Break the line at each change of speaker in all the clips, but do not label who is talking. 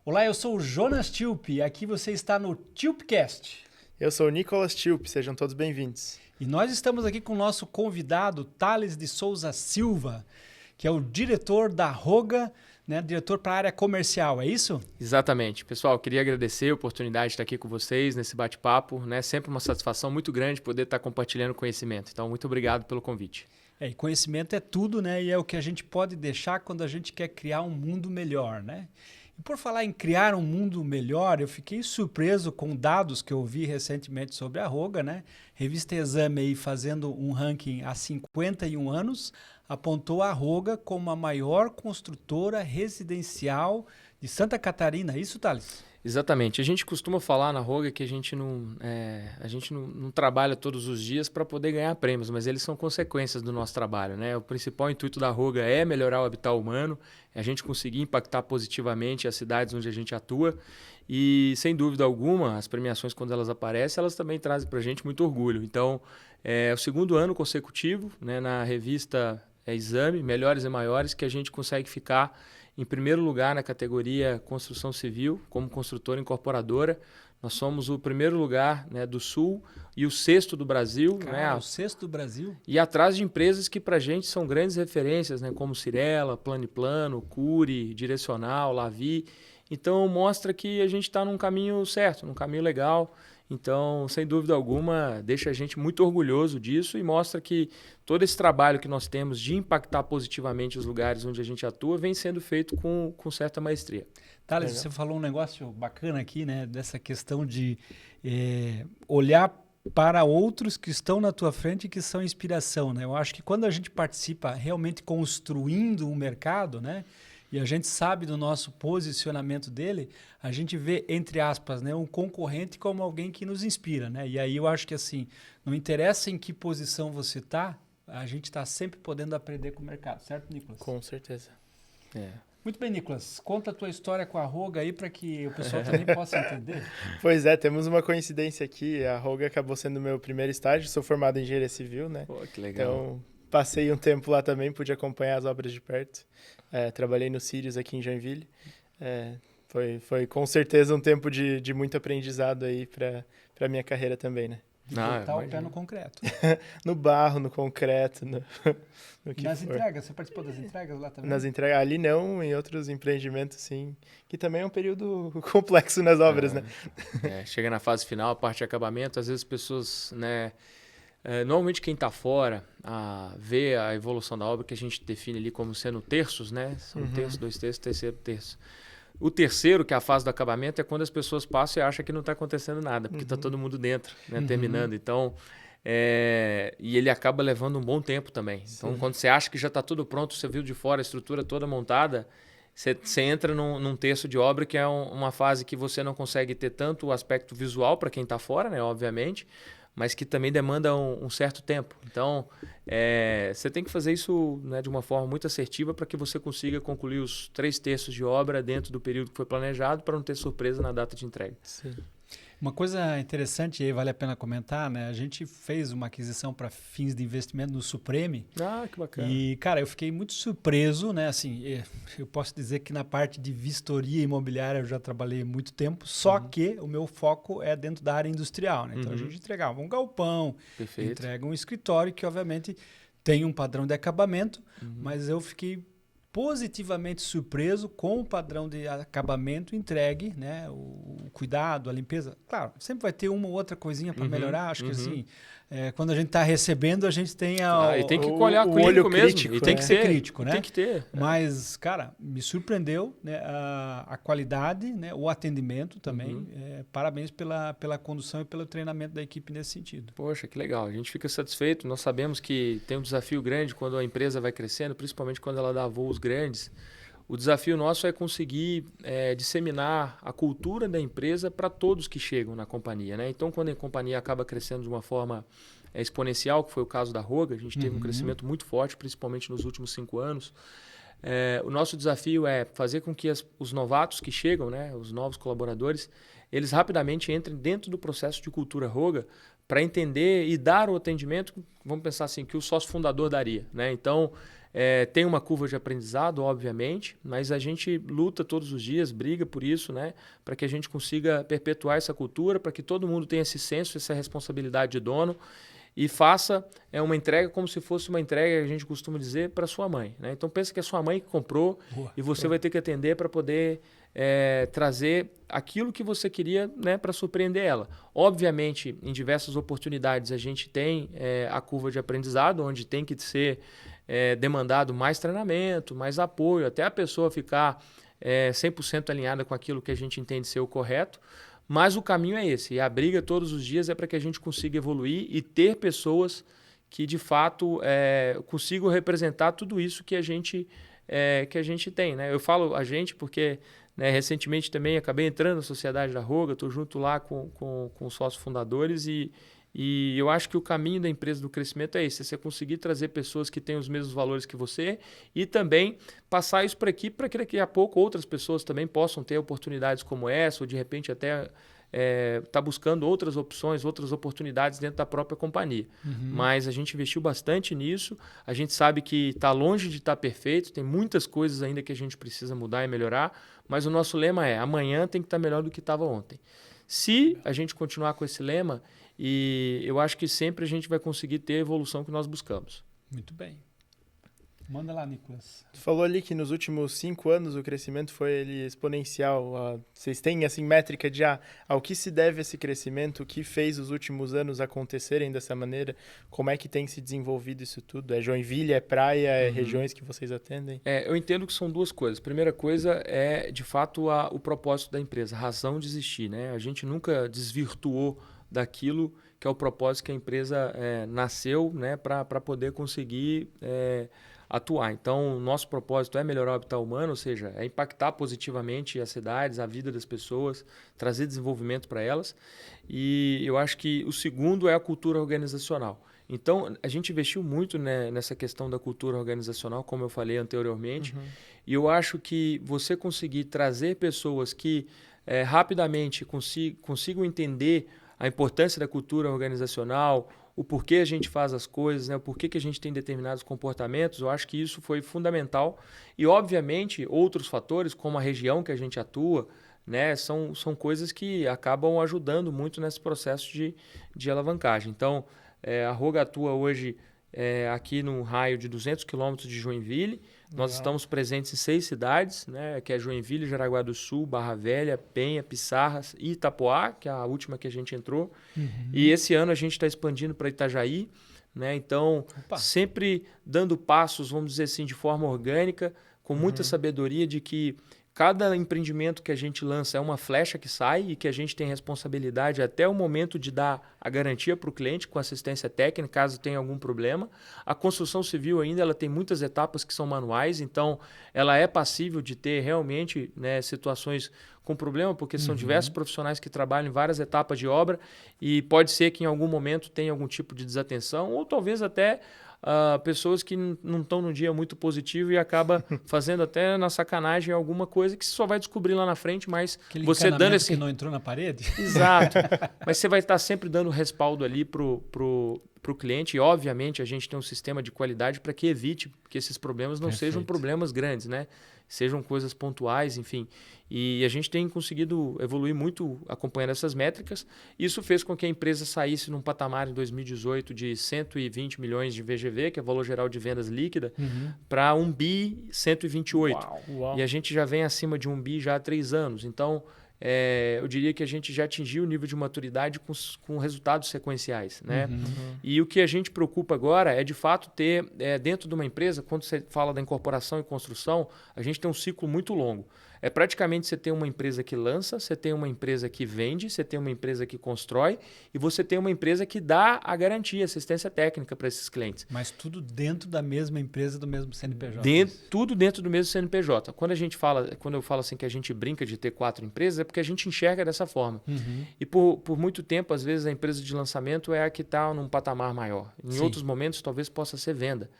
Olá, eu sou o Jonas Tilp e aqui você está no Tilpcast.
Eu sou o Nicolas Tilp, sejam todos bem-vindos.
E nós estamos aqui com o nosso convidado, Thales de Souza Silva, que é o diretor da Roga, né, diretor para a área comercial, é isso?
Exatamente. Pessoal, queria agradecer a oportunidade de estar aqui com vocês nesse bate-papo, né? Sempre uma satisfação muito grande poder estar compartilhando conhecimento. Então, muito obrigado pelo convite.
E conhecimento é tudo, né? E é o que a gente pode deixar quando a gente quer criar um mundo melhor, né? E por falar em criar um mundo melhor, eu fiquei surpreso com dados que eu vi recentemente sobre a Roga, né? Revista Exame aí fazendo um ranking há 51 anos, apontou a Roga como a maior construtora residencial de Santa Catarina. É isso, Thales?
Exatamente. A gente costuma falar na Roga que a gente não trabalha todos os dias para poder ganhar prêmios, mas eles são consequências do nosso trabalho, né? O principal intuito da Roga é melhorar o habitat humano, é a gente conseguir impactar positivamente as cidades onde a gente atua e, sem dúvida alguma, as premiações, quando elas aparecem, elas também trazem para a gente muito orgulho. Então, é o segundo ano consecutivo, né, na revista Exame, Melhores e Maiores, que a gente consegue ficar em primeiro lugar na categoria Construção Civil, como construtora incorporadora. Nós somos o primeiro lugar, né, do Sul e o sexto do Brasil.
Cara, o sexto do Brasil?
E atrás de empresas que para a gente são grandes referências, né, como Cirela, Plano, Cury, Direcional, Lavi. Então, mostra que a gente está num caminho certo, num caminho legal. Então, sem dúvida alguma, deixa a gente muito orgulhoso disso e mostra que todo esse trabalho que nós temos de impactar positivamente os lugares onde a gente atua vem sendo feito com certa maestria.
Thales, você falou um negócio bacana aqui, né? Dessa questão de olhar para outros que estão na tua frente e que são inspiração, né? Eu acho que quando a gente participa realmente construindo um mercado, né? E a gente sabe do nosso posicionamento dele, a gente vê, entre aspas, né, um concorrente como alguém que nos inspira, né? E aí eu acho que assim, não interessa em que posição você está, a gente está sempre podendo aprender com o mercado, certo, Nicolas?
Com certeza.
Muito bem, Nicolas. Conta a tua história com a Roga aí para que o pessoal também possa entender.
Pois é, temos uma coincidência aqui. A Roga acabou sendo meu primeiro estágio. Sou formado em engenharia civil, né?
Pô, que legal.
Então, passei um tempo lá também, pude acompanhar as obras de perto. Trabalhei no Sirius aqui em Joinville. Foi com certeza um tempo de muito aprendizado aí para minha carreira também, né?
Botar o pé no concreto.
No barro, no concreto, no que
nas
for.
entregas, você participou das entregas lá também?
Nas entregas, ali não, em outros empreendimentos, sim. Que também é um período complexo nas obras, né?
Chega na fase final, a parte de acabamento, às vezes as pessoas, né? Normalmente quem está fora vê a evolução da obra, que a gente define ali como sendo terços, né? São um terço, 2 terços, terceiro terço. O terceiro, que é a fase do acabamento, é quando as pessoas passam e acham que não está acontecendo nada, porque está todo mundo dentro, né? Terminando. Então, e ele acaba levando um bom tempo também. Então, quando você acha que já está tudo pronto, você viu de fora a estrutura toda montada, você entra num terço de obra que é uma fase que você não consegue ter tanto o aspecto visual para quem está fora, né? Obviamente, mas que também demanda um certo tempo. Então, você tem que fazer isso, né, de uma forma muito assertiva para que você consiga concluir os 3 terços de obra dentro do período que foi planejado para não ter surpresa na data de entrega.
Sim. Uma coisa interessante e aí vale a pena comentar, né? A gente fez uma aquisição para fins de investimento no Supreme.
Ah, que bacana.
E, cara, eu fiquei muito surpreso, né? Assim, eu posso dizer que na parte de vistoria imobiliária eu já trabalhei muito tempo, só que o meu foco é dentro da área industrial, né? Então a gente entregava um galpão, entrega um escritório que obviamente tem um padrão de acabamento, mas eu fiquei positivamente surpreso com o padrão de acabamento entregue, né? O cuidado, a limpeza. Claro, sempre vai ter uma ou outra coisinha para melhorar. Acho que assim, quando a gente está recebendo, a gente tem
e tem que olhar com o olho crítico,
e tem que ser crítico, né?
Tem que ter.
Mas, cara, me surpreendeu, né, a qualidade, né, o atendimento também. Parabéns pela condução e pelo treinamento da equipe nesse sentido.
Poxa, que legal. A gente fica satisfeito. Nós sabemos que tem um desafio grande quando a empresa vai crescendo, principalmente quando ela dá voos grandes. O desafio nosso é conseguir disseminar a cultura da empresa para todos que chegam na companhia, né? Então, quando a companhia acaba crescendo de uma forma exponencial, que foi o caso da Roga, a gente teve um crescimento muito forte, principalmente nos últimos 5 anos. O nosso desafio é fazer com que os novatos que chegam, né, os novos colaboradores, eles rapidamente entrem dentro do processo de cultura Roga para entender e dar o atendimento, vamos pensar assim, que o sócio fundador daria, né? Então, Tem uma curva de aprendizado, obviamente, mas a gente luta todos os dias, briga por isso, né? Para que a gente consiga perpetuar essa cultura, para que todo mundo tenha esse senso, essa responsabilidade de dono e faça uma entrega como se fosse uma entrega, a gente costuma dizer, para sua mãe, né? Então pensa que é sua mãe que comprou e você vai ter que atender para poder trazer aquilo que você queria, né, para surpreender ela. Obviamente, em diversas oportunidades a gente tem a curva de aprendizado, onde tem que ser demandado mais treinamento, mais apoio, até a pessoa ficar 100% alinhada com aquilo que a gente entende ser o correto. Mas o caminho é esse, e a briga todos os dias é para que a gente consiga evoluir e ter pessoas que, de fato, consigam representar tudo isso que a gente tem, né? Eu falo a gente porque, né, recentemente também acabei entrando na Sociedade da Roga, estou junto lá com os sócios fundadores e eu acho que o caminho da empresa do crescimento é esse, é você conseguir trazer pessoas que têm os mesmos valores que você e também passar isso para que daqui a pouco outras pessoas também possam ter oportunidades como essa ou de repente até tá buscando outras opções, outras oportunidades dentro da própria companhia. Mas a gente investiu bastante nisso, a gente sabe que está longe de estar perfeito, tem muitas coisas ainda que a gente precisa mudar e melhorar, mas o nosso lema é amanhã tem que estar melhor do que estava ontem. Se a gente continuar com esse lema, e eu acho que sempre a gente vai conseguir ter a evolução que nós buscamos.
Muito bem. Manda lá, Nicolas.
Tu falou ali que nos últimos 5 anos o crescimento foi exponencial. Vocês têm assim métrica de ao que se deve esse crescimento, o que fez os últimos anos acontecerem dessa maneira, como é que tem se desenvolvido isso tudo? É Joinville, é praia, é regiões que vocês atendem?
Eu entendo que são duas coisas. Primeira coisa é, de fato, o propósito da empresa, a razão de existir, né? A gente nunca desvirtuou daquilo que é o propósito que a empresa nasceu, né, para poder conseguir atuar. Então, o nosso propósito é melhorar o habitat humano, ou seja, é impactar positivamente as cidades, a vida das pessoas, trazer desenvolvimento para elas. E eu acho que o segundo é a cultura organizacional. Então, a gente investiu muito, né, nessa questão da cultura organizacional, como eu falei anteriormente, e eu acho que você conseguir trazer pessoas que rapidamente consigam entender a importância da cultura organizacional, o porquê a gente faz as coisas, né? O porquê que a gente tem determinados comportamentos, eu acho que isso foi fundamental. E, obviamente, outros fatores, como a região que a gente atua, né? São coisas que acabam ajudando muito nesse processo de alavancagem. Então, a Roga atua hoje aqui no raio de 200 quilômetros de Joinville. Nós estamos presentes em 6 cidades, né, que é Joinville, Jaraguá do Sul, Barra Velha, Penha, Pissarras e Itapoá, que é a última que a gente entrou. E esse ano a gente está expandindo para Itajaí, né? Então, sempre dando passos, vamos dizer assim, de forma orgânica, com muita sabedoria de que cada empreendimento que a gente lança é uma flecha que sai e que a gente tem responsabilidade até o momento de dar a garantia para o cliente com assistência técnica, caso tenha algum problema. A construção civil ainda ela tem muitas etapas que são manuais, então ela é passível de ter realmente, né, situações com problema, porque são diversos profissionais que trabalham em várias etapas de obra e pode ser que em algum momento tenha algum tipo de desatenção ou talvez até pessoas que não estão num dia muito positivo e acaba fazendo até na sacanagem alguma coisa que você só vai descobrir lá na frente, mas
aquele
você dando esse...
que não entrou na parede?
Exato. Mas você vai estar sempre dando respaldo ali pro cliente e, obviamente, a gente tem um sistema de qualidade para que evite que esses problemas não sejam problemas grandes, né? Sejam coisas pontuais, enfim. E a gente tem conseguido evoluir muito acompanhando essas métricas. Isso fez com que a empresa saísse num patamar em 2018 de 120 milhões de VGV, que é o valor geral de vendas líquida, para 1 bi 128. Uau. E a gente já vem acima de 1 bi já há 3 anos. Então, eu diria que a gente já atingiu o nível de maturidade com resultados sequenciais, né? E o que a gente preocupa agora é, de fato, ter dentro de uma empresa, quando você fala da incorporação e construção, a gente tem um ciclo muito longo. É praticamente você tem uma empresa que lança, você tem uma empresa que vende, você tem uma empresa que constrói e você tem uma empresa que dá a garantia, assistência técnica para esses clientes.
Mas tudo dentro da mesma empresa, do mesmo CNPJ?
Tudo dentro do mesmo CNPJ. Quando eu falo assim que a gente brinca de ter 4 empresas, é porque a gente enxerga dessa forma. E por muito tempo, às vezes, a empresa de lançamento é a que está num patamar maior. Em outros momentos, talvez possa ser venda.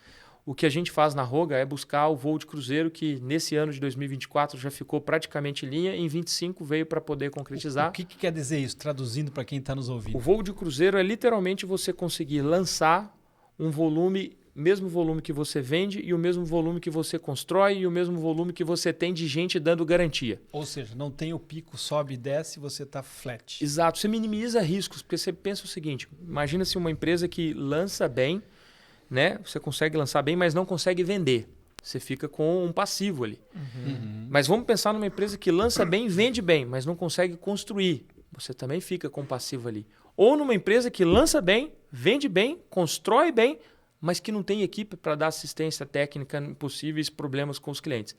O que a gente faz na Roga é buscar o voo de cruzeiro que nesse ano de 2024 já ficou praticamente em linha, em 25 veio para poder concretizar.
O que quer dizer isso, traduzindo para quem está nos ouvindo?
O voo de cruzeiro é literalmente você conseguir lançar um volume mesmo volume que você vende e o mesmo volume que você constrói e o mesmo volume que você tem de gente dando garantia.
Ou seja, não tem o pico, sobe e desce, você está flat.
Exato, você minimiza riscos, porque você pensa o seguinte, imagina se uma empresa que lança bem, né? Você consegue lançar bem, mas não consegue vender. Você fica com um passivo ali. Mas vamos pensar numa empresa que lança bem, vende bem, mas não consegue construir. Você também fica com um passivo ali. Ou numa empresa que lança bem, vende bem, constrói bem, mas que não tem equipe para dar assistência técnica em possíveis problemas com os clientes.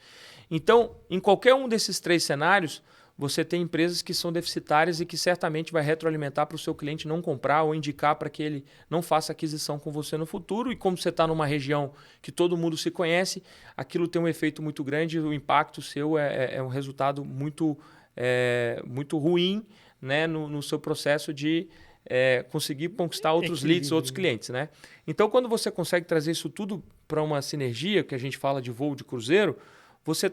Então, em qualquer um desses 3 cenários, você tem empresas que são deficitárias e que certamente vai retroalimentar para o seu cliente não comprar ou indicar para que ele não faça aquisição com você no futuro. E como você está numa região que todo mundo se conhece, aquilo tem um efeito muito grande, o impacto seu é um resultado muito ruim, né, no seu processo de conseguir conquistar outros leads, outros clientes. Né? Então, quando você consegue trazer isso tudo para uma sinergia, que a gente fala de voo de cruzeiro, você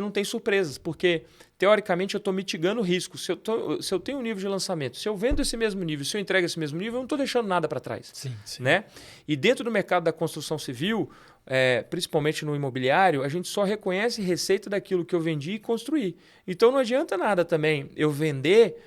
não tem surpresas, porque, teoricamente, eu estou mitigando o risco. Se eu tenho um nível de lançamento, se eu vendo esse mesmo nível, se eu entrego esse mesmo nível, eu não estou deixando nada para trás.
Sim.
Né? E dentro do mercado da construção civil, principalmente no imobiliário, a gente só reconhece receita daquilo que eu vendi e construí. Então, não adianta nada também eu vender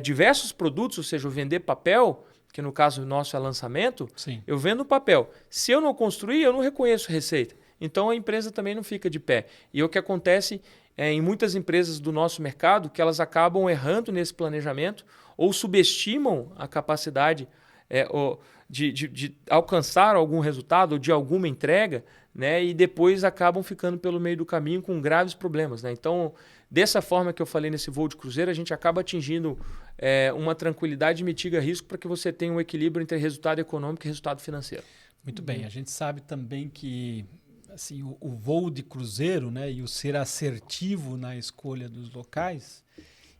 diversos produtos, ou seja, eu vender papel, que no caso nosso é lançamento,
Sim.
eu vendo papel. Se eu não construir, eu não reconheço receita. Então, a empresa também não fica de pé. E o que acontece em muitas empresas do nosso mercado, que elas acabam errando nesse planejamento ou subestimam a capacidade de alcançar algum resultado ou de alguma entrega, né, e depois acabam ficando pelo meio do caminho com graves problemas. Né? Então, dessa forma que eu falei nesse voo de cruzeiro, a gente acaba atingindo uma tranquilidade e mitiga risco para que você tenha um equilíbrio entre resultado econômico e resultado financeiro.
Muito bem. A gente sabe também que assim, o voo de cruzeiro, né, e o ser assertivo na escolha dos locais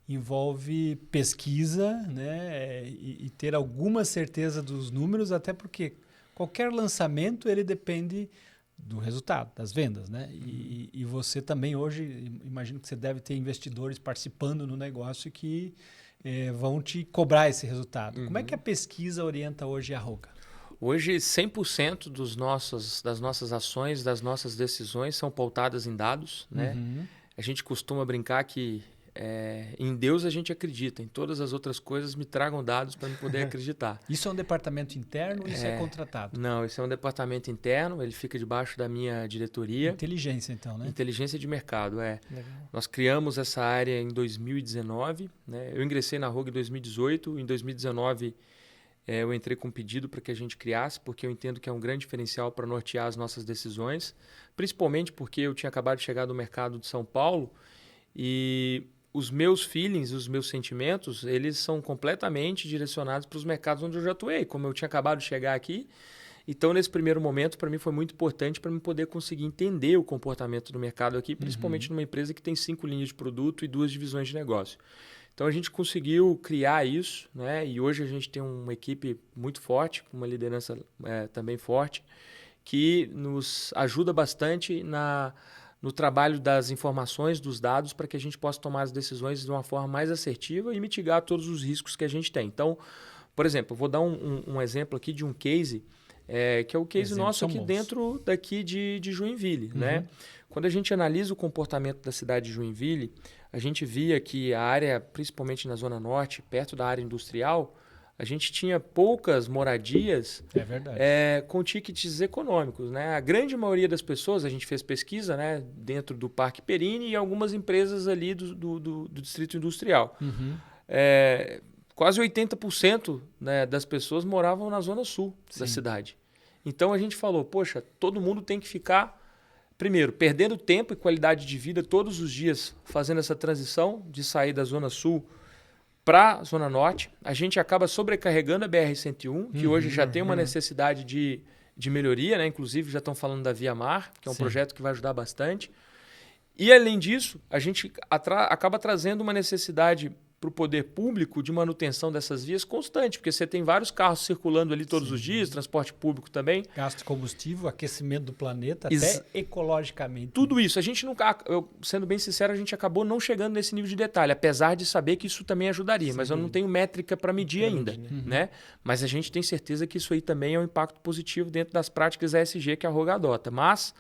envolve pesquisa, né, e ter alguma certeza dos números, até porque qualquer lançamento ele depende do resultado, das vendas. Né? E você também hoje, imagino que você deve ter investidores participando no negócio que vão te cobrar esse resultado. Como é que a pesquisa orienta hoje a Roca?
Hoje, 100% das nossas ações, das nossas decisões são pautadas em dados. Né? A gente costuma brincar que em Deus a gente acredita, em todas as outras coisas me tragam dados para eu poder acreditar.
Isso é um departamento interno ou isso é contratado?
Não, isso é um departamento interno, ele fica debaixo da minha diretoria.
Inteligência, então, né?
Inteligência de mercado, Nós criamos essa área em 2019, né? Eu ingressei na Rogue em 2018, em 2019 eu entrei com um pedido para que a gente criasse, porque eu entendo que é um grande diferencial para nortear as nossas decisões, principalmente porque eu tinha acabado de chegar do mercado de São Paulo e os meus feelings, os meus sentimentos, eles são completamente direcionados para os mercados onde eu já atuei, como eu tinha acabado de chegar aqui. Então, nesse primeiro momento, para mim foi muito importante para eu poder conseguir entender o comportamento do mercado aqui, principalmente numa empresa que tem 5 linhas de produto e 2 divisões de negócio. Então, a gente conseguiu criar isso, né? E hoje a gente tem uma equipe muito forte, com uma liderança também forte, que nos ajuda bastante no trabalho das informações, dos dados, para que a gente possa tomar as decisões de uma forma mais assertiva e mitigar todos os riscos que a gente tem. Então, por exemplo, eu vou dar um exemplo aqui de um case, que é o case nosso aqui dentro daqui de Joinville. Né? Quando a gente analisa o comportamento da cidade de Joinville, a gente via que a área, principalmente na Zona Norte, perto da área industrial, a gente tinha poucas moradias com tickets econômicos. Né? A grande maioria das pessoas, a gente fez pesquisa, né, dentro do Parque Perini e algumas empresas ali do Distrito Industrial. Quase 80%, né, das pessoas moravam na Zona Sul da cidade. Então a gente falou, poxa, todo mundo tem que ficar, primeiro, perdendo tempo e qualidade de vida todos os dias, fazendo essa transição de sair da Zona Sul para a Zona Norte. A gente acaba sobrecarregando a BR-101, que hoje já tem uma necessidade de melhoria, né? Inclusive já estão falando da Via Mar, que é um projeto que vai ajudar bastante. E, além disso, a gente acaba trazendo uma necessidade para o poder público de manutenção dessas vias constante, porque você tem vários carros circulando ali todos os dias, transporte público também.
Gasto de combustível, aquecimento do planeta, até ecologicamente.
Tudo isso. A gente nunca, sendo bem sincero, a gente acabou não chegando nesse nível de detalhe, apesar de saber que isso também ajudaria, mas eu não tenho métrica para medir ainda. Né? Mas a gente tem certeza que isso aí também é um impacto positivo dentro das práticas ESG que a Roga adota. Mas,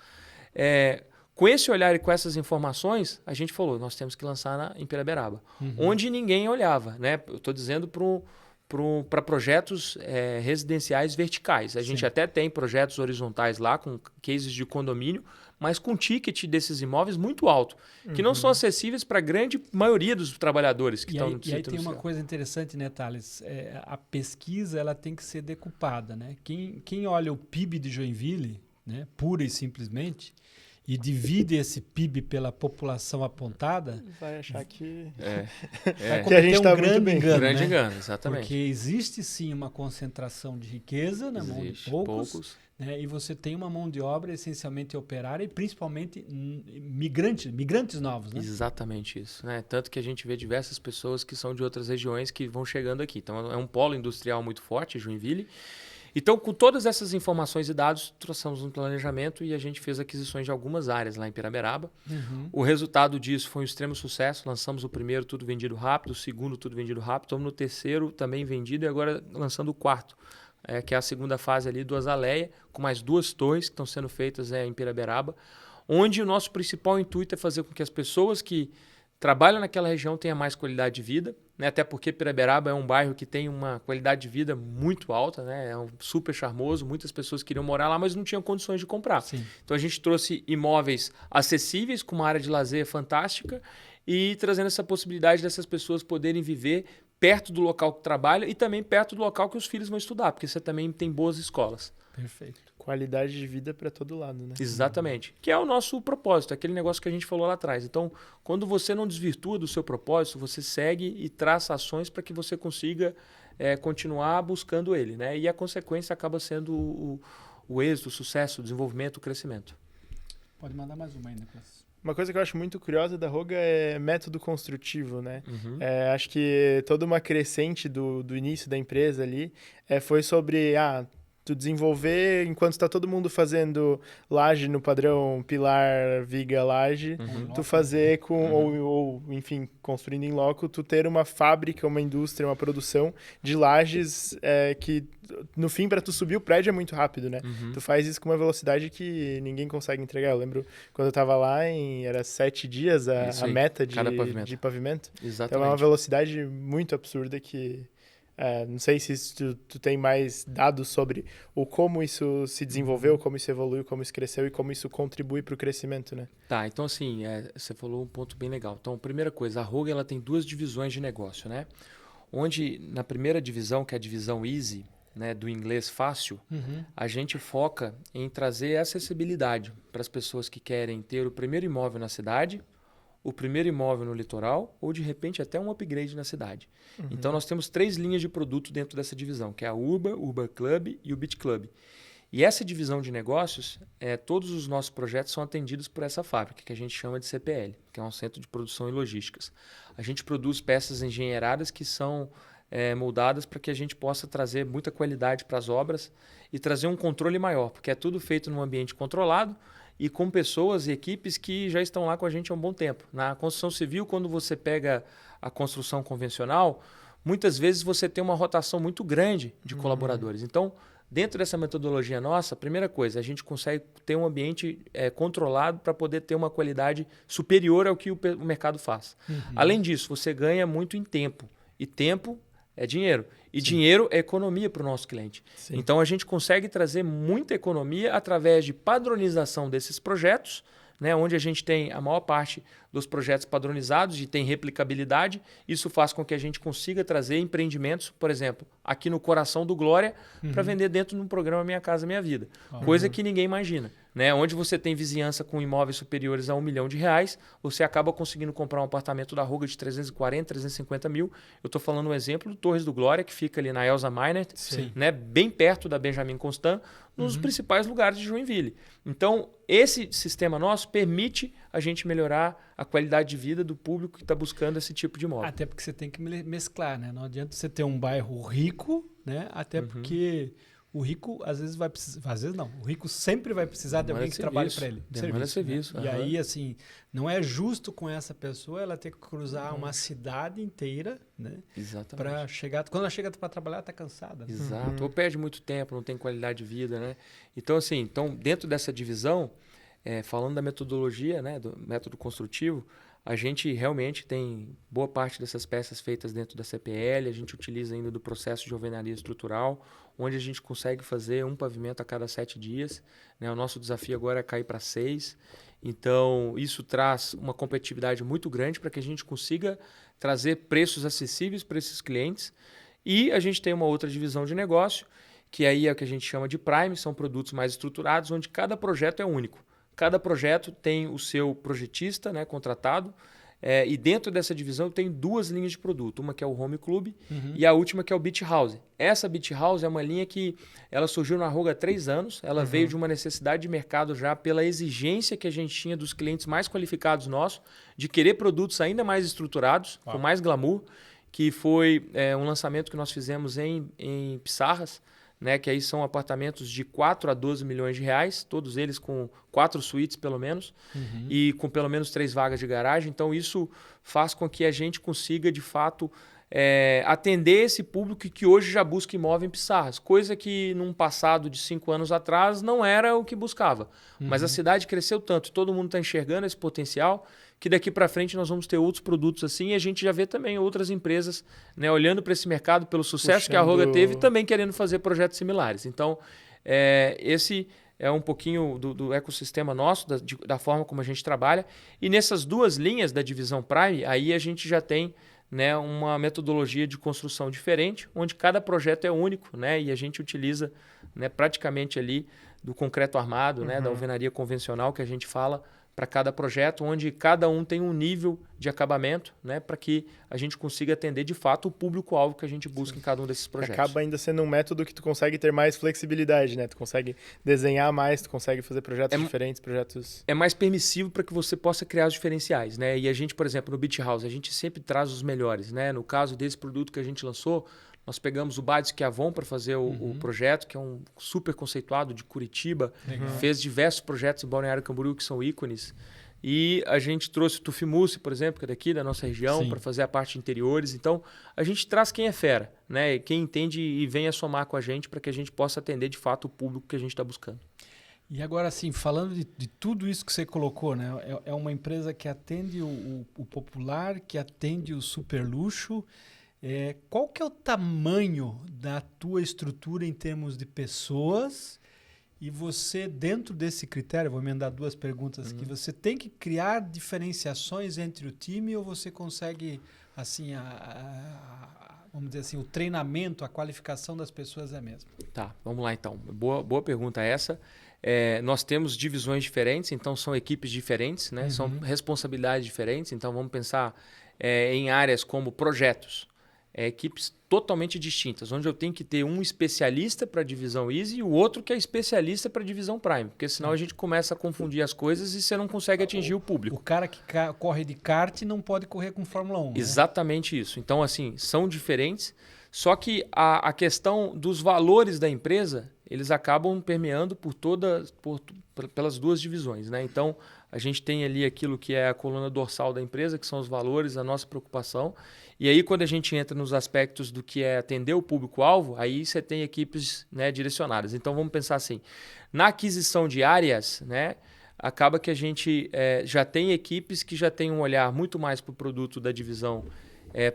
com esse olhar e com essas informações, a gente falou, nós temos que lançar em Piraberaba, onde ninguém olhava. Né? Eu estou dizendo para projetos residenciais verticais. A gente até tem projetos horizontais lá, com cases de condomínio, mas com ticket desses imóveis muito alto, que não são acessíveis para a grande maioria dos trabalhadores que estão no
distrito. E aí tem uma coisa interessante, né, Thales? A pesquisa ela tem que ser decupada. Né? Quem olha o PIB de Joinville, né, pura e simplesmente, e divide esse PIB pela população apontada,
vai achar que
que a gente está muito bem.
Grande engano, exatamente.
Porque existe sim uma concentração de riqueza na mão de poucos. Né? E você tem uma mão de obra essencialmente operária e principalmente migrantes novos. Né?
Exatamente isso. Né? Tanto que a gente vê diversas pessoas que são de outras regiões que vão chegando aqui. Então é um polo industrial muito forte, Joinville. Então, com todas essas informações e dados, trouxemos um planejamento e a gente fez aquisições de algumas áreas lá em Piraberaba. O resultado disso foi um extremo sucesso. Lançamos o primeiro, tudo vendido rápido. O segundo, tudo vendido rápido. Estamos no terceiro, também vendido. E agora lançando o quarto, que é a segunda fase ali do Azaleia, com mais 2 torres que estão sendo feitas em Piraberaba, onde o nosso principal intuito é fazer com que as pessoas que trabalham naquela região tenham mais qualidade de vida, né? Até porque Piraberaba é um bairro que tem uma qualidade de vida muito alta, né? É um super charmoso, muitas pessoas queriam morar lá, mas não tinham condições de comprar.
Sim.
Então a gente trouxe imóveis acessíveis, com uma área de lazer fantástica e trazendo essa possibilidade dessas pessoas poderem viver perto do local que trabalham e também perto do local que os filhos vão estudar, porque você também tem boas escolas.
Perfeito.
Qualidade de vida para todo lado, né?
Exatamente. Que é o nosso propósito, aquele negócio que a gente falou lá atrás. Então, quando você não desvirtua do seu propósito, você segue e traça ações para que você consiga continuar buscando ele. Né? E a consequência acaba sendo o êxito, o sucesso, o desenvolvimento, o crescimento.
Pode mandar mais uma ainda, Nicolas.
Uma coisa que eu acho muito curiosa da Roga é método construtivo, né? Acho que toda uma crescente do início da empresa ali foi sobre tu desenvolver, enquanto está todo mundo fazendo laje no padrão pilar, viga, laje, tu fazer ou enfim, construindo em loco, tu ter uma fábrica, uma indústria, uma produção de lajes que, no fim, para tu subir o prédio é muito rápido, né? Tu faz isso com uma velocidade que ninguém consegue entregar. Eu lembro quando eu estava lá, era 7 dias a meta de pavimento.
Exatamente.
Então é uma velocidade muito absurda que... não sei se tu tem mais dados sobre como isso se desenvolveu, como isso evoluiu, como isso cresceu e como isso contribui para o crescimento, né?
Tá, então assim, você falou um ponto bem legal. Então, primeira coisa, a Roga ela tem 2 divisões de negócio, né? Onde na primeira divisão, que é a divisão Easy, né, do inglês fácil, a gente foca em trazer acessibilidade para as pessoas que querem ter o primeiro imóvel na cidade, o primeiro imóvel no litoral ou, de repente, até um upgrade na cidade. Então, nós temos 3 linhas de produto dentro dessa divisão, que é a Urban Club e o Beach Club. E essa divisão de negócios, todos os nossos projetos são atendidos por essa fábrica, que a gente chama de CPL, que é um Centro de Produção e Logísticas. A gente produz peças engenheiradas que são moldadas para que a gente possa trazer muita qualidade para as obras e trazer um controle maior, porque é tudo feito num ambiente controlado, e com pessoas e equipes que já estão lá com a gente há um bom tempo. Na construção civil, quando você pega a construção convencional, muitas vezes você tem uma rotação muito grande de colaboradores. Então, dentro dessa metodologia nossa, a primeira coisa, a gente consegue ter um ambiente controlado para poder ter uma qualidade superior ao que o mercado faz. Além disso, você ganha muito em tempo. E tempo é dinheiro. E dinheiro é economia para o nosso cliente. Sim. Então, a gente consegue trazer muita economia através de padronização desses projetos, né, onde a gente tem a maior parte dos projetos padronizados e tem replicabilidade. Isso faz com que a gente consiga trazer empreendimentos, por exemplo, aqui no coração do Glória, para vender dentro de um programa Minha Casa Minha Vida. Coisa que ninguém imagina. Né? Onde você tem vizinhança com imóveis superiores a R$1 milhão, você acaba conseguindo comprar um apartamento da Roga de 340, 350 mil. Eu estou falando um exemplo do Torres do Glória, que fica ali na Elza Minert, né? Bem perto da Benjamin Constant, nos principais lugares de Joinville. Então, esse sistema nosso permite a gente melhorar a qualidade de vida do público que está buscando esse tipo de imóvel.
Até porque você tem que mesclar, né? Não adianta você ter um bairro rico, né? Até porque o rico às vezes vai precisar, às vezes não, o rico sempre vai precisar de alguém que trabalhe para ele.
Demanda serviço.
Né? E aí, assim, não é justo com essa pessoa ela ter que cruzar uma cidade inteira, né?
Exatamente.
Para chegar, quando ela chega para trabalhar, está cansada. Né?
Exato. Ou perde muito tempo, não tem qualidade de vida, né? Então, assim, dentro dessa divisão, falando da metodologia, né, do método construtivo, a gente realmente tem boa parte dessas peças feitas dentro da CPL, a gente utiliza ainda do processo de alvenaria estrutural, onde a gente consegue fazer um pavimento a cada 7 dias. Né? O nosso desafio agora é cair para 6. Então, isso traz uma competitividade muito grande para que a gente consiga trazer preços acessíveis para esses clientes. E a gente tem uma outra divisão de negócio, que aí é o que a gente chama de Prime, são produtos mais estruturados, onde cada projeto é único. Cada projeto tem o seu projetista, né, contratado, e dentro dessa divisão tem 2 linhas de produto. Uma que é o Home Club e a última que é o Beach House. Essa Beach House é uma linha que ela surgiu na Roga há 3 anos. Ela veio de uma necessidade de mercado já pela exigência que a gente tinha dos clientes mais qualificados nossos, de querer produtos ainda mais estruturados, com mais glamour, que foi um lançamento que nós fizemos em Pissarras, né, que aí são apartamentos de 4 a 12 milhões de reais, todos eles com 4 suítes pelo menos, e com pelo menos 3 vagas de garagem. Então isso faz com que a gente consiga, de fato, atender esse público que hoje já busca imóvel em Pissarras, coisa que num passado de 5 anos atrás não era o que buscava. Mas a cidade cresceu tanto, todo mundo está enxergando esse potencial, que daqui para frente nós vamos ter outros produtos assim, e a gente já vê também outras empresas, né, olhando para esse mercado pelo sucesso que a Roga teve, também querendo fazer projetos similares. Então, esse é um pouquinho do ecossistema nosso, da forma como a gente trabalha. E nessas 2 linhas da divisão Prime, aí a gente já tem, né, uma metodologia de construção diferente, onde cada projeto é único, né, e a gente utiliza, né, praticamente ali do concreto armado, né, da alvenaria convencional que a gente fala, para cada projeto, onde cada um tem um nível de acabamento, né, para que a gente consiga atender de fato o público-alvo que a gente busca em cada um desses projetos.
Acaba ainda sendo um método que tu consegue ter mais flexibilidade, né? Tu consegue desenhar mais, tu consegue fazer projetos diferentes, projetos...
É mais permissivo para que você possa criar os diferenciais, né? E a gente, por exemplo, no Beach House, a gente sempre traz os melhores, né? No caso desse produto que a gente lançou, nós pegamos o Badisk Avon para fazer o projeto, que é um super conceituado de Curitiba. Fez diversos projetos em Balneário Camboriú que são ícones. E a gente trouxe o Tufimusse, por exemplo, que é daqui da nossa região, para fazer a parte de interiores. Então, a gente traz quem é fera, né? Quem entende e venha somar com a gente para que a gente possa atender de fato o público que a gente está buscando.
E agora, assim, falando de tudo isso que você colocou, né? É uma empresa que atende o popular, que atende o super luxo. Qual que é o tamanho da tua estrutura em termos de pessoas? E você, dentro desse critério, vou emendar 2 perguntas aqui, você tem que criar diferenciações entre o time ou você consegue, assim, vamos dizer assim, o treinamento, a qualificação das pessoas é a mesma?
Tá, vamos lá então. Boa pergunta essa. Nós temos divisões diferentes, então são equipes diferentes, né? São responsabilidades diferentes. Então vamos pensar em áreas como projetos. Equipes totalmente distintas, onde eu tenho que ter um especialista para a divisão Easy e o outro que é especialista para a divisão Prime, porque senão a gente começa a confundir as coisas e você não consegue atingir o público.
O cara que corre de kart não pode correr com Fórmula 1.
Exatamente isso. Então, assim, são diferentes, só que a questão dos valores da empresa, eles acabam permeando pelas 2 divisões, né? Então, a gente tem ali aquilo que é a coluna dorsal da empresa, que são os valores, a nossa preocupação. E aí, quando a gente entra nos aspectos do que é atender o público-alvo, aí você tem equipes, né, direcionadas. Então, vamos pensar assim, na aquisição de áreas, né, acaba que a gente já tem equipes que já têm um olhar muito mais para o produto da divisão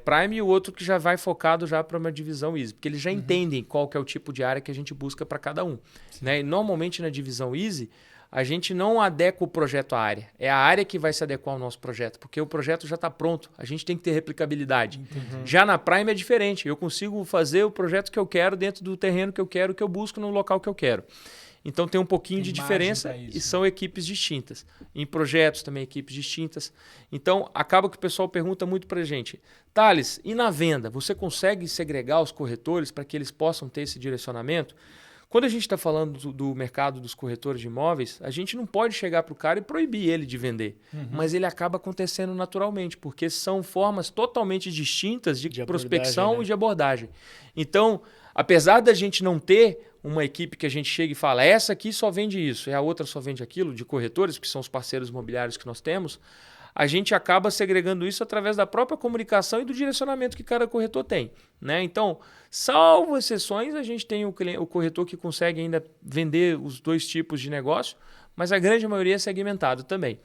Prime e o outro que já vai focado já para uma divisão Easy, porque eles já entendem qual que é o tipo de área que a gente busca para cada um. Né? E normalmente na divisão Easy, a gente não adequa o projeto à área. É a área que vai se adequar ao nosso projeto, porque o projeto já está pronto. A gente tem que ter replicabilidade. Já na Prime é diferente. Eu consigo fazer o projeto que eu quero dentro do terreno que eu quero, que eu busco no local que eu quero. Então tem um pouquinho de diferença e são equipes distintas. Em projetos também equipes distintas. Então acaba que o pessoal pergunta muito para a gente, Thales, e na venda, você consegue segregar os corretores para que eles possam ter esse direcionamento? Quando a gente está falando do mercado dos corretores de imóveis, a gente não pode chegar para o cara e proibir ele de vender. Mas ele acaba acontecendo naturalmente, porque são formas totalmente distintas de prospecção, né? E de abordagem. Então, apesar da gente não ter uma equipe que a gente chega e fala, essa aqui só vende isso, e a outra só vende aquilo, de corretores, que são os parceiros imobiliários que nós temos, a gente acaba segregando isso através da própria comunicação e do direcionamento que cada corretor tem, né? Então, salvo exceções, a gente tem o corretor que consegue ainda vender os 2 tipos de negócio, mas a grande maioria é segmentado também.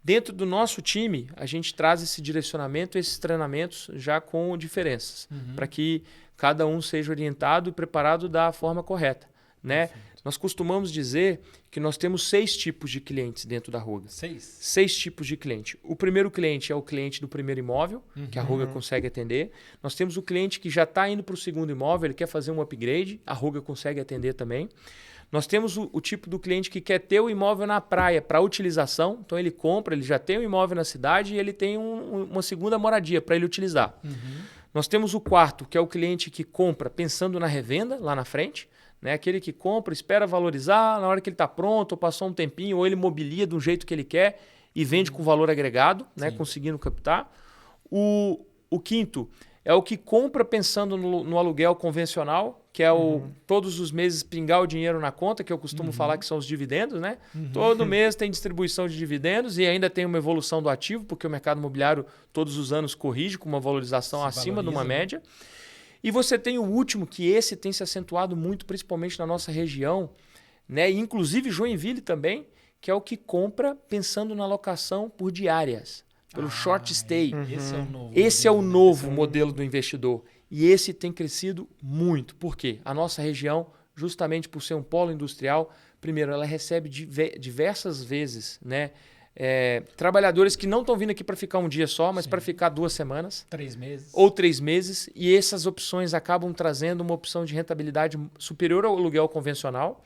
Dentro do nosso time, a gente traz esse direcionamento, esses treinamentos já com diferenças, para que cada um seja orientado e preparado da forma correta, né? Nós costumamos dizer que nós temos 6 tipos de clientes dentro da Ruga. 6 tipos de cliente. O primeiro cliente é o cliente do primeiro imóvel, que a Ruga consegue atender. Nós temos o cliente que já está indo para o segundo imóvel, ele quer fazer um upgrade, a Ruga consegue atender também. Nós temos o tipo do cliente que quer ter o imóvel na praia para utilização. Então ele compra, ele já tem o imóvel na cidade e ele tem uma segunda moradia para ele utilizar. Nós temos o quarto, que é o cliente que compra pensando na revenda lá na frente. Né? Aquele que compra, espera valorizar, na hora que ele está pronto, ou passou um tempinho, ou ele mobilia do jeito que ele quer e vende com valor agregado, né? Conseguindo captar. O quinto é o que compra pensando no aluguel convencional, que é todos os meses pingar o dinheiro na conta, que eu costumo falar que são os dividendos. Né? Todo mês tem distribuição de dividendos e ainda tem uma evolução do ativo, porque o mercado imobiliário todos os anos corrige com uma valorização acima de uma média. E você tem o último, que esse tem se acentuado muito, principalmente na nossa região, né? Inclusive Joinville também, que é o que compra pensando na locação por diárias, pelo short stay. Esse é o novo modelo do investidor. E esse tem crescido muito. Por quê? A nossa região, justamente por ser um polo industrial, primeiro, ela recebe diversas vezes, né? Trabalhadores que não estão vindo aqui para ficar um dia só, mas para ficar 2 semanas.
3 meses.
Ou 3 meses. E essas opções acabam trazendo uma opção de rentabilidade superior ao aluguel convencional.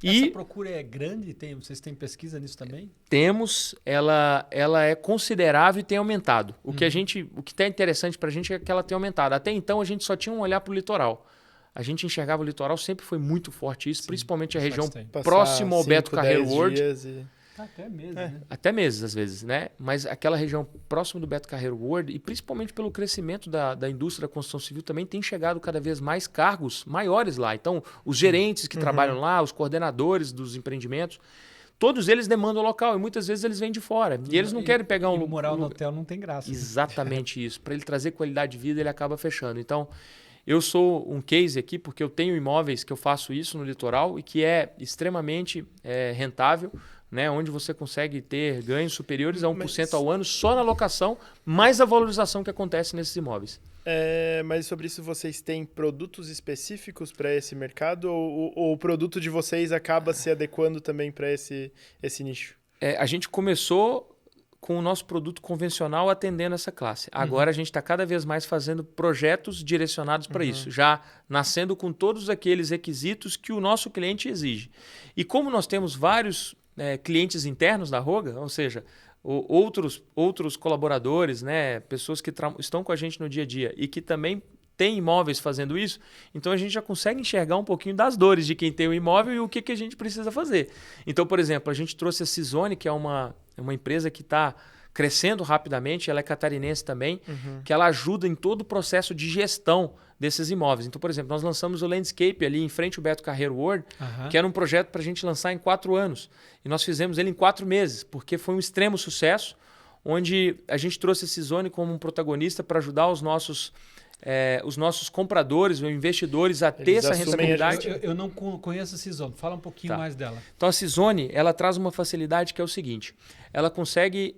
Essa procura é grande? Vocês têm pesquisa nisso também?
Temos. Ela é considerável e tem aumentado. O que está interessante para a gente é que ela tem aumentado. Até então a gente só tinha um olhar para o litoral. A gente enxergava o litoral, sempre foi muito forte isso, principalmente a região próxima ao Beto Carreiro World.
Até meses, né?
Até meses, às vezes, né? Mas aquela região próxima do Beto Carreiro World, e principalmente pelo crescimento da indústria da construção civil, também tem chegado cada vez mais cargos maiores lá. Então, os gerentes que trabalham lá, os coordenadores dos empreendimentos, todos eles demandam local e muitas vezes eles vêm de fora. E eles não querem pegar um...
morar no hotel não tem graça.
Exatamente isso. Para ele trazer qualidade de vida, ele acaba fechando. Então, eu sou um case aqui porque eu tenho imóveis que eu faço isso no litoral e que é extremamente rentável, né, onde você consegue ter ganhos superiores a 1% ao ano só na locação, mais a valorização que acontece nesses imóveis.
Mas sobre isso vocês têm produtos específicos para esse mercado ou o produto de vocês acaba se adequando também para esse nicho?
A gente começou com o nosso produto convencional atendendo essa classe. Agora a gente está cada vez mais fazendo projetos direcionados para isso, já nascendo com todos aqueles requisitos que o nosso cliente exige. E como nós temos vários clientes internos da Ruga, ou seja, outros colaboradores, né, pessoas que estão com a gente no dia a dia e que também têm imóveis fazendo isso, então a gente já consegue enxergar um pouquinho das dores de quem tem o imóvel e o que a gente precisa fazer. Então, por exemplo, a gente trouxe a Cisone, que é uma empresa que está crescendo rapidamente, ela é catarinense também, que ela ajuda em todo o processo de gestão desses imóveis. Então, por exemplo, nós lançamos o Landscape ali em frente ao Beto Carreiro World, que era um projeto para a gente lançar em 4 anos. E nós fizemos ele em 4 meses, porque foi um extremo sucesso, onde a gente trouxe a Cisone como um protagonista para ajudar os nossos compradores, os investidores a ter essa rentabilidade.
Eu não conheço a Cisone. Fala um pouquinho mais dela.
Então, a Cisone, ela traz uma facilidade que é o seguinte. Ela consegue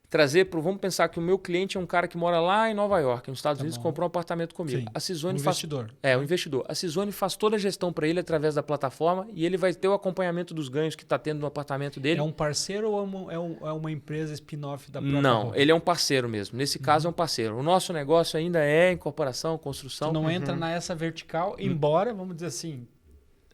trazer para... Vamos pensar que o meu cliente é um cara que mora lá em Nova York, nos Estados Unidos, comprou um apartamento comigo.
Sim,
a Cisone
investidor.
O investidor. A Cisone faz toda a gestão para ele através da plataforma e ele vai ter o acompanhamento dos ganhos que está tendo no apartamento dele.
É um parceiro ou é uma empresa spin-off da própria
Não,
Ruga?
ele é um parceiro mesmo. Nesse caso é um parceiro. O nosso negócio ainda é incorporação, construção.
Tu não entra nessa vertical, embora, vamos dizer assim...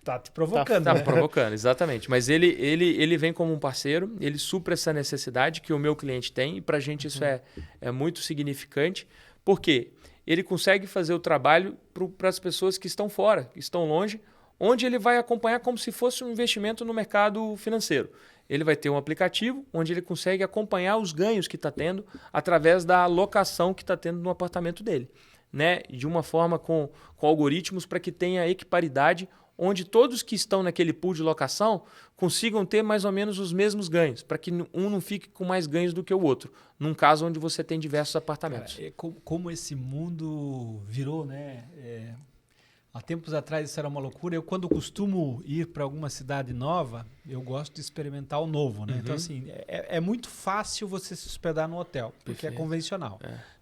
Tá te provocando.
Tá provocando, exatamente. Mas ele vem como um parceiro, ele supra essa necessidade que o meu cliente tem e para a gente isso é muito significante, porque ele consegue fazer o trabalho para as pessoas que estão fora, que estão longe, onde ele vai acompanhar como se fosse um investimento no mercado financeiro. Ele vai ter um aplicativo onde ele consegue acompanhar os ganhos que está tendo através da alocação que está tendo no apartamento dele, né? De uma forma com algoritmos para que tenha equiparidade, onde todos que estão naquele pool de locação consigam ter mais ou menos os mesmos ganhos, para que um não fique com mais ganhos do que o outro, num caso onde você tem diversos apartamentos.
Cara, como esse mundo virou, né? Há tempos atrás isso era uma loucura. Eu, quando costumo ir para alguma cidade nova, eu gosto de experimentar o novo, né? Então, assim, é muito fácil você se hospedar no hotel, porque é convencional.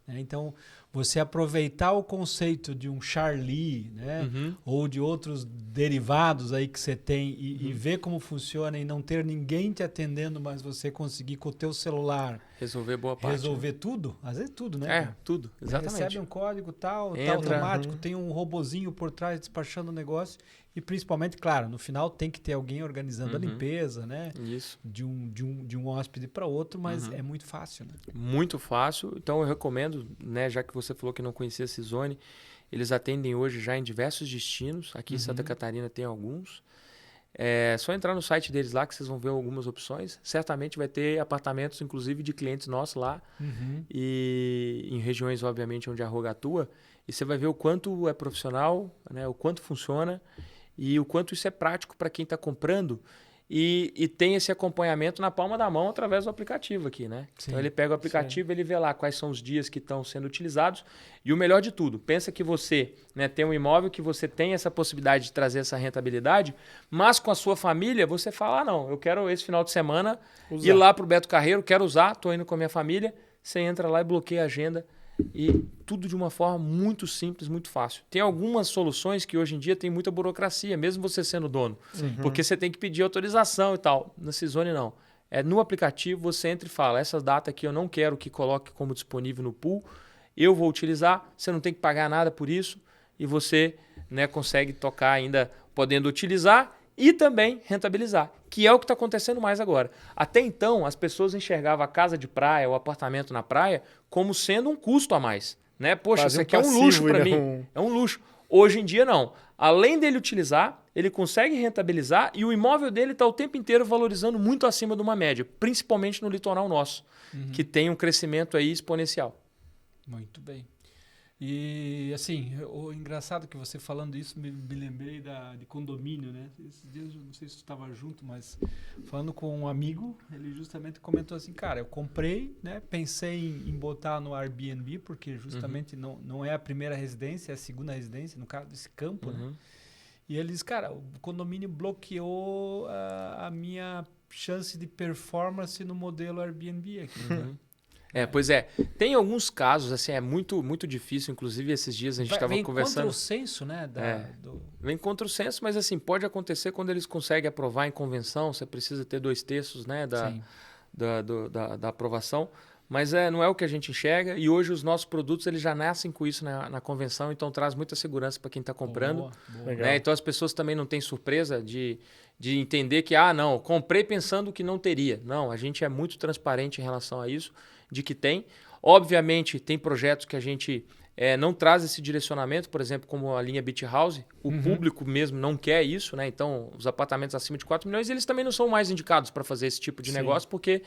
Né? Então, você aproveitar o conceito de um Charlie, né? Ou de outros derivados aí que você tem e ver como funciona e não ter ninguém te atendendo, mas você conseguir com o teu celular
resolver boa parte.
Resolver tudo, às vezes tudo, né?
Tudo, exatamente.
Recebe um código tal, tá automático, tem um robozinho por trás despachando o negócio e principalmente, claro, no final tem que ter alguém organizando a limpeza, né?
Isso.
De um hóspede para outro, mas é muito fácil, né?
Muito fácil. Então eu recomendo, né, já que você falou que não conhecia a Cizone, eles atendem hoje já em diversos destinos. Aqui em Santa Catarina tem alguns. É só entrar no site deles lá que vocês vão ver algumas opções. Certamente vai ter apartamentos, inclusive, de clientes nossos lá. E em regiões, obviamente, onde a Roga atua. E você vai ver o quanto é profissional, né, o quanto funciona e o quanto isso é prático para quem está comprando. E tem esse acompanhamento na palma da mão através do aplicativo aqui, né?
Sim,
então ele pega o aplicativo, ele vê lá quais são os dias que estão sendo utilizados. E o melhor de tudo, pensa que você, né, tem um imóvel que você tem essa possibilidade de trazer essa rentabilidade, mas com a sua família você fala, não, eu quero esse final de semana ir lá para o Beto Carreiro, quero usar, estou indo com a minha família. Você entra lá e bloqueia a agenda. E tudo de uma forma muito simples, muito fácil. Tem algumas soluções que hoje em dia tem muita burocracia, mesmo você sendo dono. Porque você tem que pedir autorização e tal. Na Cizone não. No aplicativo você entra e fala, essa data aqui eu não quero que coloque como disponível no pool, eu vou utilizar, você não tem que pagar nada por isso e você, né, consegue tocar ainda podendo utilizar e também rentabilizar, que é o que está acontecendo mais agora. Até então, as pessoas enxergavam a casa de praia, o apartamento na praia, como sendo um custo a mais. Né? Poxa, isso aqui é um luxo para mim. É um luxo. Hoje em dia, não. Além dele utilizar, ele consegue rentabilizar e o imóvel dele está o tempo inteiro valorizando muito acima de uma média, principalmente no litoral nosso, que tem um crescimento aí exponencial.
Muito bem. E, assim, o engraçado que você falando isso, me lembrei de condomínio, né? Esses dias, não sei se tu estava junto, mas falando com um amigo, ele justamente comentou assim, cara, eu comprei, né? Pensei em botar no Airbnb, porque justamente não é a primeira residência, é a segunda residência, no caso desse campo, né? E ele disse, cara, o condomínio bloqueou a minha chance de performance no modelo Airbnb aqui, né?
Pois é. Tem alguns casos, assim, é muito, muito difícil. Inclusive, esses dias a gente estava conversando...
Vem contra o senso, né?
Vem contra o senso, mas assim, pode acontecer quando eles conseguem aprovar em convenção. Você precisa ter 2/3, né, da aprovação. Mas não é o que a gente enxerga. E hoje os nossos produtos eles já nascem com isso na convenção. Então traz muita segurança para quem está comprando.
Boa.
Né? Então as pessoas também não têm surpresa de entender que, não, comprei pensando que não teria. Não, a gente é muito transparente em relação a isso. De que tem. Obviamente, tem projetos que a gente não traz esse direcionamento, por exemplo, como a linha Beach House. O público mesmo não quer isso, né? Então, os apartamentos acima de 4 milhões, eles também não são mais indicados para fazer esse tipo de negócio, porque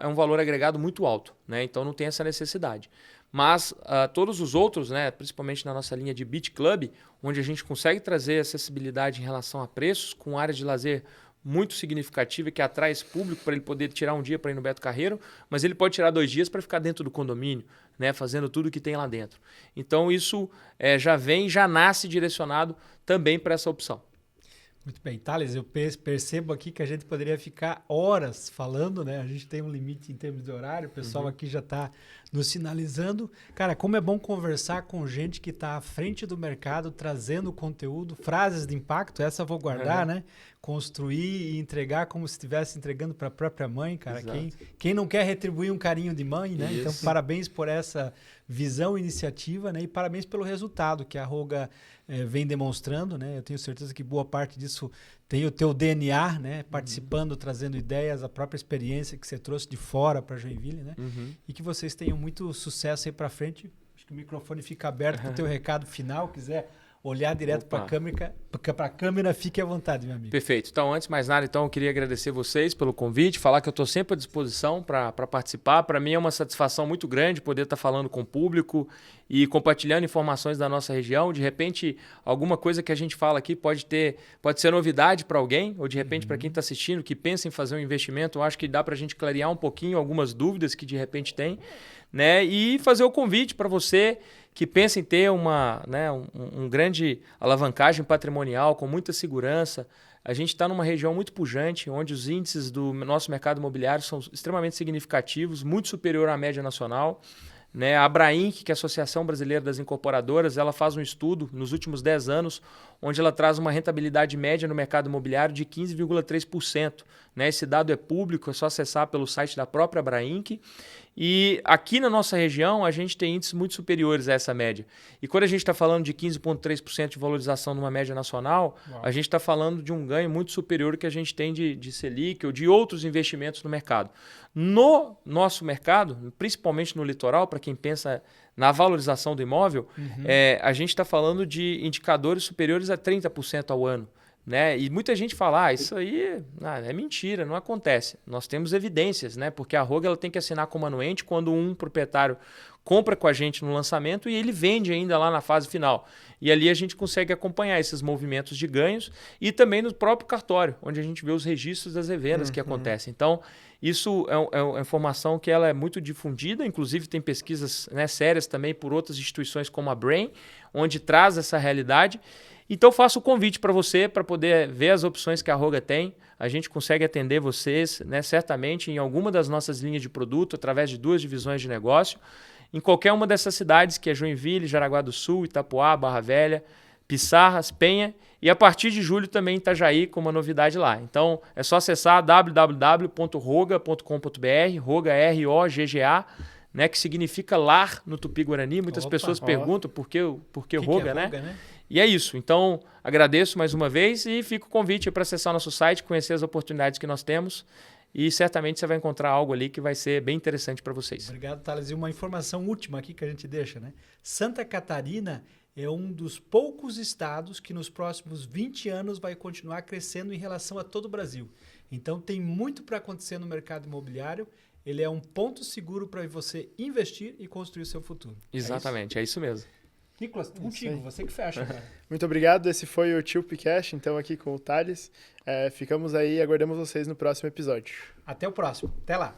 é um valor agregado muito alto, né? Então, não tem essa necessidade. Mas todos os outros, né, principalmente na nossa linha de Beach Club, onde a gente consegue trazer acessibilidade em relação a preços, com área de lazer muito significativa que atrai esse público para ele poder tirar um dia para ir no Beto Carreiro, mas ele pode tirar 2 dias para ficar dentro do condomínio, né, fazendo tudo que tem lá dentro. Então isso já nasce direcionado também para essa opção.
Muito bem, Thales, eu percebo aqui que a gente poderia ficar horas falando, né? A gente tem um limite em termos de horário, o pessoal aqui já está nos sinalizando. Cara, como é bom conversar com gente que está à frente do mercado, trazendo conteúdo, frases de impacto, essa eu vou guardar, né? Construir e entregar como se estivesse entregando para a própria mãe, cara. Quem não quer retribuir um carinho de mãe, né? Isso. Então, parabéns por essa visão e iniciativa, né? E parabéns pelo resultado que a Roga vem demonstrando, né? Eu tenho certeza que boa parte disso tem o teu DNA, né? Participando, trazendo ideias, a própria experiência que você trouxe de fora para Joinville, né? E que vocês tenham muito sucesso aí para frente. Acho que o microfone fica aberto para o teu recado final, quiser olhar direto para a câmera, fique à vontade, meu amigo.
Perfeito. Então, antes de mais nada, eu queria agradecer vocês pelo convite, falar que eu estou sempre à disposição para participar. Para mim é uma satisfação muito grande poder estar falando com o público e compartilhando informações da nossa região. De repente, alguma coisa que a gente fala aqui pode ser novidade para alguém, ou de repente para quem está assistindo, que pensa em fazer um investimento, eu acho que dá para a gente clarear um pouquinho algumas dúvidas que de repente tem, né? E fazer o convite para você que pensa em ter um grande alavancagem patrimonial com muita segurança. A gente está numa região muito pujante, onde os índices do nosso mercado imobiliário são extremamente significativos, muito superior à média nacional. Né? A Abrainc, que é a Associação Brasileira das Incorporadoras, ela faz um estudo nos últimos 10 anos, onde ela traz uma rentabilidade média no mercado imobiliário de 15,3%. Né? Esse dado é público, é só acessar pelo site da própria Abrainc. E aqui na nossa região, a gente tem índices muito superiores a essa média. E quando a gente está falando de 15,3% de valorização numa média nacional, a gente está falando de um ganho muito superior que a gente tem de Selic ou de outros investimentos no mercado. No nosso mercado, principalmente no litoral, para quem pensa na valorização do imóvel, a gente está falando de indicadores superiores a 30% ao ano. Né? E muita gente fala, isso aí é mentira, não acontece. Nós temos evidências, né? Porque a Roga ela tem que assinar como anuente quando um proprietário compra com a gente no lançamento e ele vende ainda lá na fase final. E ali a gente consegue acompanhar esses movimentos de ganhos e também no próprio cartório, onde a gente vê os registros das revendas que acontecem. Então, isso é uma informação que ela é muito difundida, inclusive tem pesquisas, né, sérias também por outras instituições como a Brain, onde traz essa realidade. Então, faço o convite para você, para poder ver as opções que a Roga tem. A gente consegue atender vocês, né, certamente em alguma das nossas linhas de produto, através de 2 divisões de negócio, em qualquer uma dessas cidades, que é Joinville, Jaraguá do Sul, Itapoá, Barra Velha, Pissarras, Penha, e a partir de julho também Itajaí, com uma novidade lá. Então, é só acessar www.roga.com.br, Roga, R-O-G-G-A, né, que significa lar no Tupi-Guarani. Muitas pessoas perguntam por que Roga,
é
né?
Roga, né?
E é isso. Então, agradeço mais uma vez e fica o convite para acessar o nosso site, conhecer as oportunidades que nós temos e certamente você vai encontrar algo ali que vai ser bem interessante para vocês.
Obrigado, Thales. E uma informação última aqui que a gente deixa, né? Santa Catarina é um dos poucos estados que nos próximos 20 anos vai continuar crescendo em relação a todo o Brasil. Então, tem muito para acontecer no mercado imobiliário. Ele é um ponto seguro para você investir e construir o seu futuro.
Exatamente, é isso mesmo.
Nicolas, contigo, você que fecha.
Muito obrigado, esse foi o TilpiCast, então aqui com o Thales. Ficamos aí, aguardamos vocês no próximo episódio.
Até o próximo, até lá.